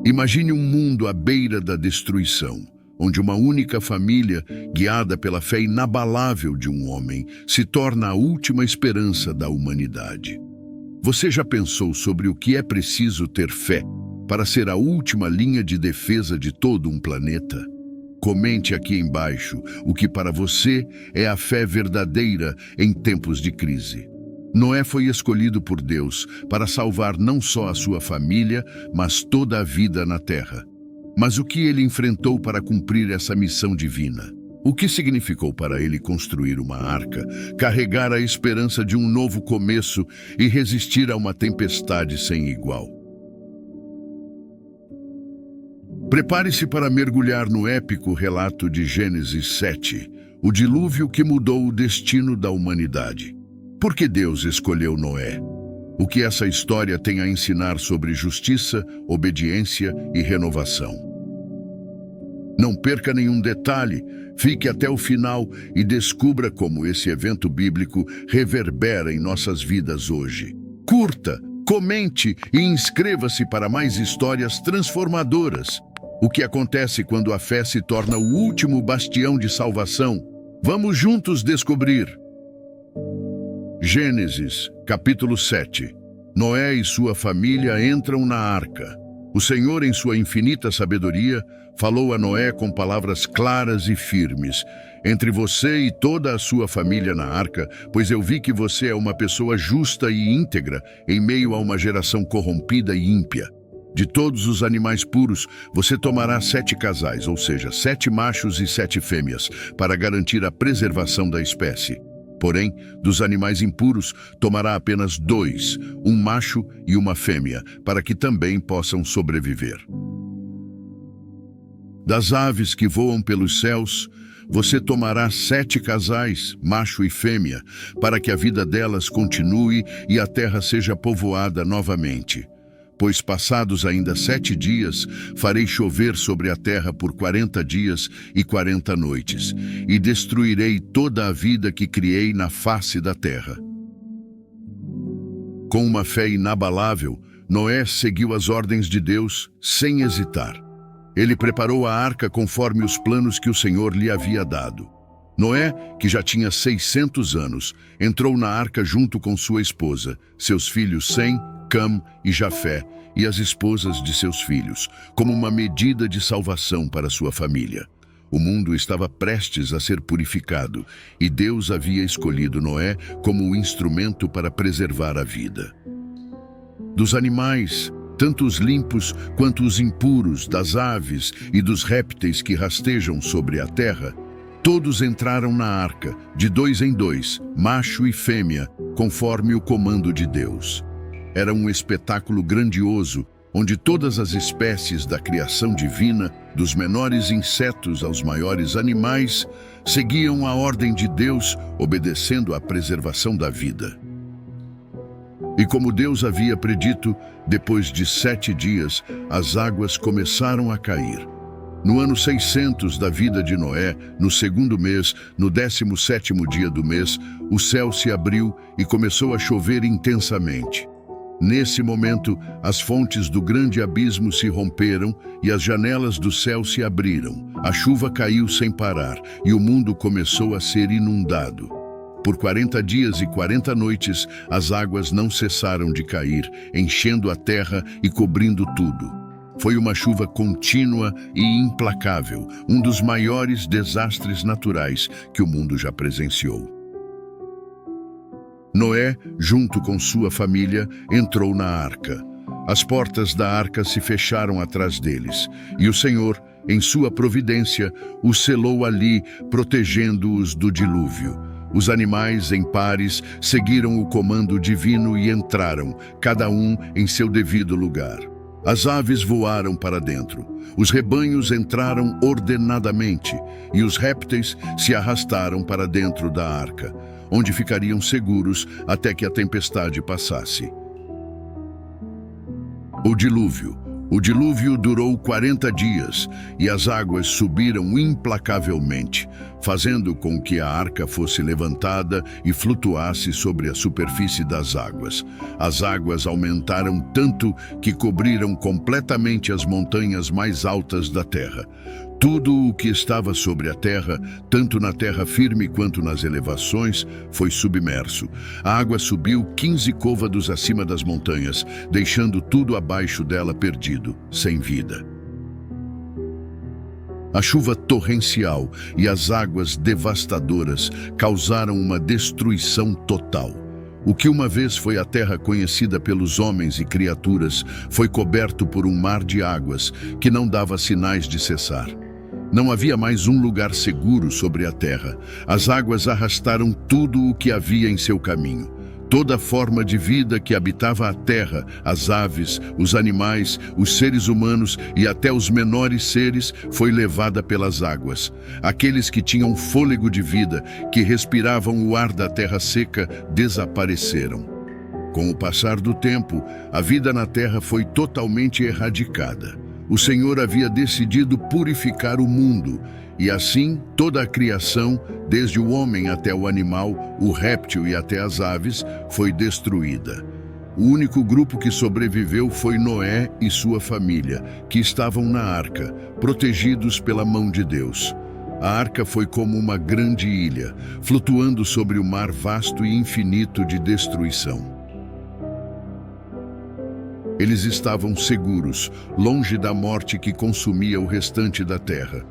Imagine um mundo à beira da destruição, onde uma única família, guiada pela fé inabalável de um homem, se torna a última esperança da humanidade. Você já pensou sobre o que é preciso ter fé para ser a última linha de defesa de todo um planeta? Comente aqui embaixo o que para você é a fé verdadeira em tempos de crise. Noé foi escolhido por Deus para salvar não só a sua família, mas toda a vida na terra. Mas o que ele enfrentou para cumprir essa missão divina? O que significou para ele construir uma arca, carregar a esperança de um novo começo e resistir a uma tempestade sem igual? Prepare-se para mergulhar no épico relato de Gênesis 7, o dilúvio que mudou o destino da humanidade. Por que Deus escolheu Noé? O que essa história tem a ensinar sobre justiça, obediência e renovação? Não perca nenhum detalhe, fique até o final e descubra como esse evento bíblico reverbera em nossas vidas hoje. Curta, comente e inscreva-se para mais histórias transformadoras. O que acontece quando a fé se torna o último bastião de salvação? Vamos juntos descobrir. Gênesis, capítulo 7. Noé e sua família entram na arca. O Senhor, em sua infinita sabedoria, falou a Noé com palavras claras e firmes. Entre você e toda a sua família na arca, pois eu vi que você é uma pessoa justa e íntegra em meio a uma geração corrompida e ímpia. De todos os animais puros, você tomará 7 casais, ou seja, 7 machos e 7 fêmeas, para garantir a preservação da espécie. Porém, dos animais impuros, tomará apenas 2, um macho e uma fêmea, para que também possam sobreviver. Das aves que voam pelos céus, você tomará 7 casais, macho e fêmea, para que a vida delas continue e a terra seja povoada novamente. Pois passados ainda 7 dias, farei chover sobre a terra por 40 dias e 40 noites, e destruirei toda a vida que criei na face da terra. Com uma fé inabalável, Noé seguiu as ordens de Deus sem hesitar. Ele preparou a arca conforme os planos que o Senhor lhe havia dado. Noé, que já tinha 600 anos, entrou na arca junto com sua esposa, seus filhos Sem, Cam e Jafé, e as esposas de seus filhos, como uma medida de salvação para sua família. O mundo estava prestes a ser purificado, e Deus havia escolhido Noé como o instrumento para preservar a vida. Dos animais, tanto os limpos quanto os impuros, das aves e dos répteis que rastejam sobre a terra, todos entraram na arca, de 2 em 2, macho e fêmea, conforme o comando de Deus. Era um espetáculo grandioso, onde todas as espécies da criação divina, dos menores insetos aos maiores animais, seguiam a ordem de Deus, obedecendo à preservação da vida. E como Deus havia predito, depois de 7 dias, as águas começaram a cair. No ano 600 da vida de Noé, no 2º mês, no 17º dia do mês, o céu se abriu e começou a chover intensamente. Nesse momento, as fontes do grande abismo se romperam e as janelas do céu se abriram. A chuva caiu sem parar e o mundo começou a ser inundado. Por 40 dias e 40 noites, as águas não cessaram de cair, enchendo a terra e cobrindo tudo. Foi uma chuva contínua e implacável, um dos maiores desastres naturais que o mundo já presenciou. Noé, junto com sua família, entrou na arca. As portas da arca se fecharam atrás deles, e o Senhor, em sua providência, os selou ali, protegendo-os do dilúvio. Os animais, em pares, seguiram o comando divino e entraram, cada um em seu devido lugar. As aves voaram para dentro, os rebanhos entraram ordenadamente, e os répteis se arrastaram para dentro da arca, onde ficariam seguros até que a tempestade passasse. O dilúvio, O dilúvio durou 40 dias e as águas subiram implacavelmente, fazendo com que a arca fosse levantada e flutuasse sobre a superfície das águas. As águas aumentaram tanto que cobriram completamente as montanhas mais altas da terra. Tudo o que estava sobre a terra, tanto na terra firme quanto nas elevações, foi submerso. A água subiu 15 côvados acima das montanhas, deixando tudo abaixo dela perdido, sem vida. A chuva torrencial e as águas devastadoras causaram uma destruição total. O que uma vez foi a terra conhecida pelos homens e criaturas foi coberto por um mar de águas que não dava sinais de cessar. Não havia mais um lugar seguro sobre a terra. As águas arrastaram tudo o que havia em seu caminho. Toda forma de vida que habitava a terra, as aves, os animais, os seres humanos e até os menores seres, foi levada pelas águas. Aqueles que tinham fôlego de vida, que respiravam o ar da terra seca, desapareceram. Com o passar do tempo, a vida na terra foi totalmente erradicada. O Senhor havia decidido purificar o mundo, e assim toda a criação, desde o homem até o animal, o réptil e até as aves, foi destruída. O único grupo que sobreviveu foi Noé e sua família, que estavam na arca, protegidos pela mão de Deus. A arca foi como uma grande ilha, flutuando sobre o mar vasto e infinito de destruição. Eles estavam seguros, longe da morte que consumia o restante da terra.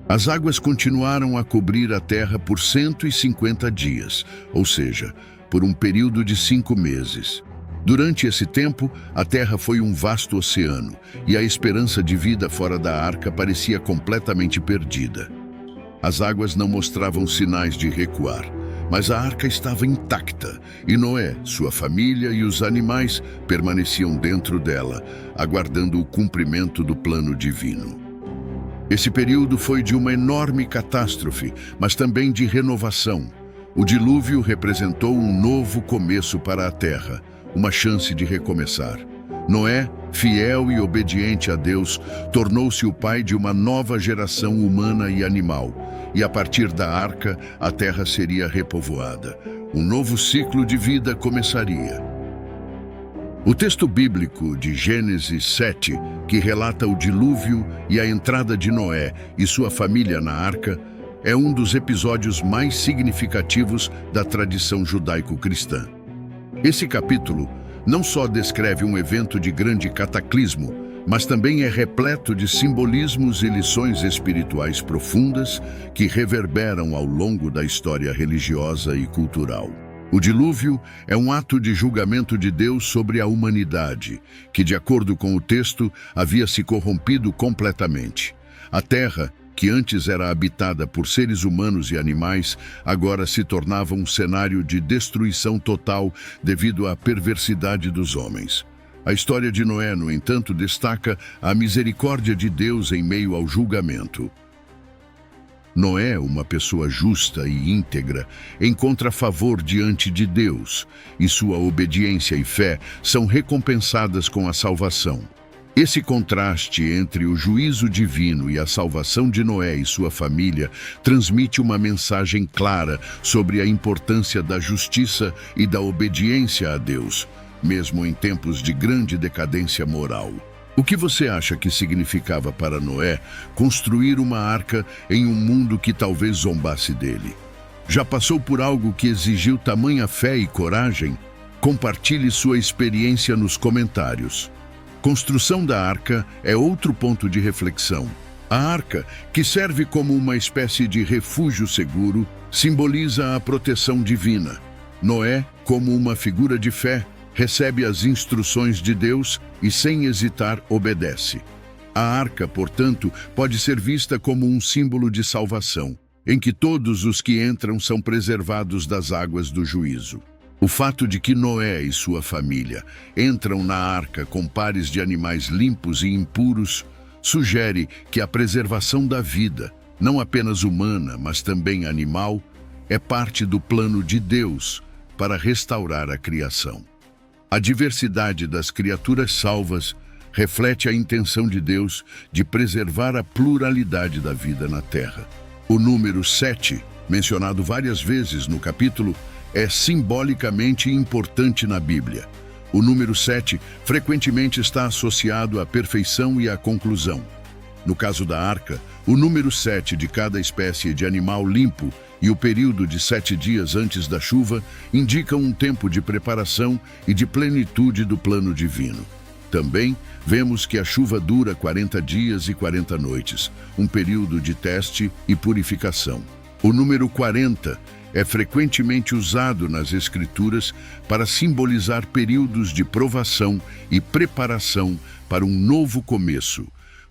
As águas continuaram a cobrir a terra por 150 dias, ou seja, por um período de 5 meses. Durante esse tempo, a terra foi um vasto oceano, e a esperança de vida fora da arca parecia completamente perdida. As águas não mostravam sinais de recuar. Mas a arca estava intacta, e Noé, sua família e os animais permaneciam dentro dela, aguardando o cumprimento do plano divino. Esse período foi de uma enorme catástrofe, mas também de renovação. O dilúvio representou um novo começo para a terra, uma chance de recomeçar. Noé, fiel e obediente a Deus, tornou-se o pai de uma nova geração humana e animal, e a partir da arca, a terra seria repovoada. Um novo ciclo de vida começaria. O texto bíblico de Gênesis 7, que relata o dilúvio e a entrada de Noé e sua família na arca, é um dos episódios mais significativos da tradição judaico-cristã. Esse capítulo não só descreve um evento de grande cataclismo, mas também é repleto de simbolismos e lições espirituais profundas que reverberam ao longo da história religiosa e cultural. O dilúvio é um ato de julgamento de Deus sobre a humanidade, que, de acordo com o texto, havia se corrompido completamente. A terra, que antes era habitada por seres humanos e animais, agora se tornava um cenário de destruição total devido à perversidade dos homens. A história de Noé, no entanto, destaca a misericórdia de Deus em meio ao julgamento. Noé, uma pessoa justa e íntegra, encontra favor diante de Deus, e sua obediência e fé são recompensadas com a salvação. Esse contraste entre o juízo divino e a salvação de Noé e sua família transmite uma mensagem clara sobre a importância da justiça e da obediência a Deus, mesmo em tempos de grande decadência moral. O que você acha que significava para Noé construir uma arca em um mundo que talvez zombasse dele? Já passou por algo que exigiu tamanha fé e coragem? Compartilhe sua experiência nos comentários. Construção da arca é outro ponto de reflexão. A arca, que serve como uma espécie de refúgio seguro, simboliza a proteção divina. Noé, como uma figura de fé, recebe as instruções de Deus e, sem hesitar, obedece. A arca, portanto, pode ser vista como um símbolo de salvação, em que todos os que entram são preservados das águas do juízo. O fato de que Noé e sua família entram na arca com pares de animais limpos e impuros sugere que a preservação da vida, não apenas humana, mas também animal, é parte do plano de Deus para restaurar a criação. A diversidade das criaturas salvas reflete a intenção de Deus de preservar a pluralidade da vida na Terra. O número 7, mencionado várias vezes no capítulo, é simbolicamente importante na Bíblia. O número 7 frequentemente está associado à perfeição e à conclusão. No caso da arca, o número 7 de cada espécie de animal limpo e o período de 7 dias antes da chuva indicam um tempo de preparação e de plenitude do plano divino. Também vemos que a chuva dura 40 dias e 40 noites, um período de teste e purificação. O número 40 é frequentemente usado nas Escrituras para simbolizar períodos de provação e preparação para um novo começo,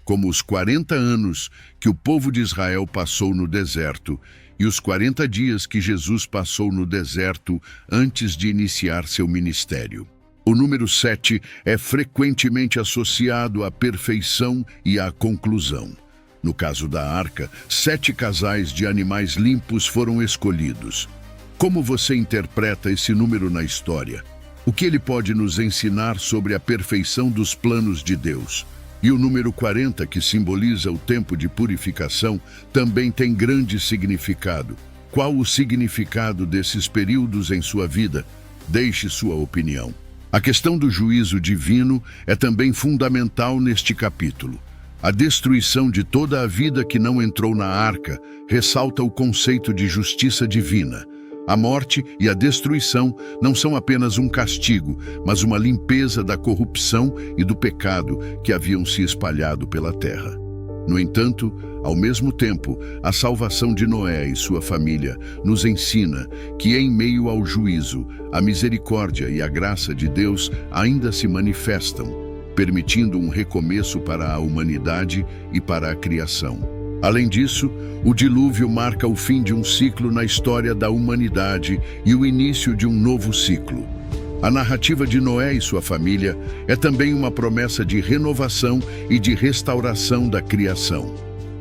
como os 40 anos que o povo de Israel passou no deserto e os 40 dias que Jesus passou no deserto antes de iniciar seu ministério. O número 7 é frequentemente associado à perfeição e à conclusão. No caso da arca, 7 casais de animais limpos foram escolhidos. Como você interpreta esse número na história? O que ele pode nos ensinar sobre a perfeição dos planos de Deus? E o número 40, que simboliza o tempo de purificação, também tem grande significado. Qual o significado desses períodos em sua vida? Deixe sua opinião. A questão do juízo divino é também fundamental neste capítulo. A destruição de toda a vida que não entrou na arca ressalta o conceito de justiça divina. A morte e a destruição não são apenas um castigo, mas uma limpeza da corrupção e do pecado que haviam se espalhado pela terra. No entanto, ao mesmo tempo, a salvação de Noé e sua família nos ensina que, em meio ao juízo, a misericórdia e a graça de Deus ainda se manifestam, permitindo um recomeço para a humanidade e para a criação. Além disso, o dilúvio marca o fim de um ciclo na história da humanidade e o início de um novo ciclo. A narrativa de Noé e sua família é também uma promessa de renovação e de restauração da criação.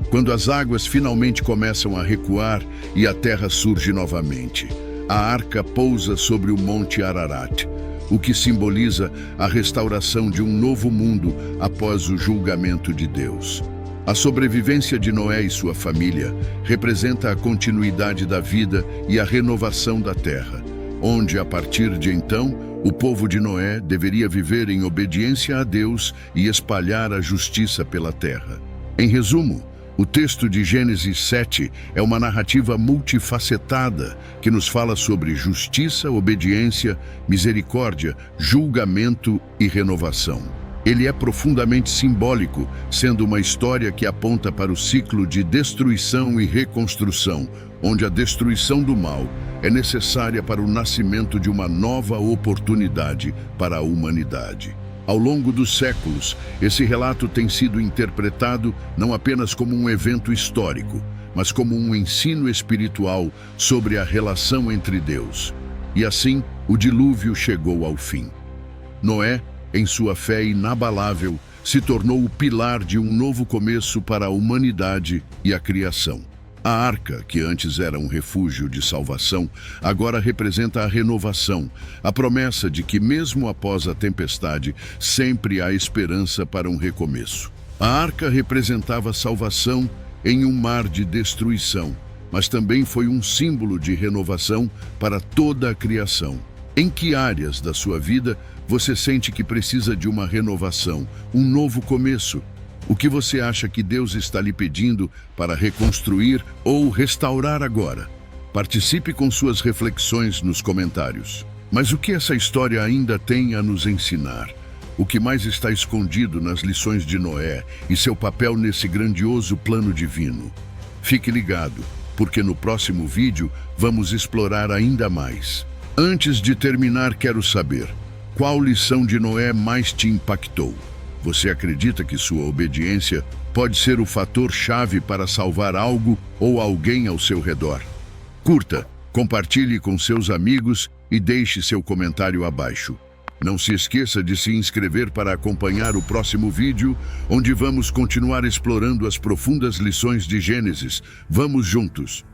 Quando as águas finalmente começam a recuar e a terra surge novamente, a arca pousa sobre o Monte Ararat, o que simboliza a restauração de um novo mundo após o julgamento de Deus. A sobrevivência de Noé e sua família representa a continuidade da vida e a renovação da terra, onde, a partir de então, o povo de Noé deveria viver em obediência a Deus e espalhar a justiça pela terra. Em resumo, o texto de Gênesis 7 é uma narrativa multifacetada que nos fala sobre justiça, obediência, misericórdia, julgamento e renovação. Ele é profundamente simbólico, sendo uma história que aponta para o ciclo de destruição e reconstrução, onde a destruição do mal é necessária para o nascimento de uma nova oportunidade para a humanidade. Ao longo dos séculos, esse relato tem sido interpretado não apenas como um evento histórico, mas como um ensino espiritual sobre a relação entre Deus. E assim, o dilúvio chegou ao fim. Noé, em sua fé inabalável, se tornou o pilar de um novo começo para a humanidade e a criação. A arca, que antes era um refúgio de salvação, agora representa a renovação, a promessa de que, mesmo após a tempestade, sempre há esperança para um recomeço. A arca representava salvação em um mar de destruição, mas também foi um símbolo de renovação para toda a criação. Em que áreas da sua vida você sente que precisa de uma renovação, um novo começo? O que você acha que Deus está lhe pedindo para reconstruir ou restaurar agora? Participe com suas reflexões nos comentários. Mas o que essa história ainda tem a nos ensinar? O que mais está escondido nas lições de Noé e seu papel nesse grandioso plano divino? Fique ligado, porque no próximo vídeo vamos explorar ainda mais. Antes de terminar, quero saber, qual lição de Noé mais te impactou? Você acredita que sua obediência pode ser o fator-chave para salvar algo ou alguém ao seu redor? Curta, compartilhe com seus amigos e deixe seu comentário abaixo. Não se esqueça de se inscrever para acompanhar o próximo vídeo, onde vamos continuar explorando as profundas lições de Gênesis. Vamos juntos!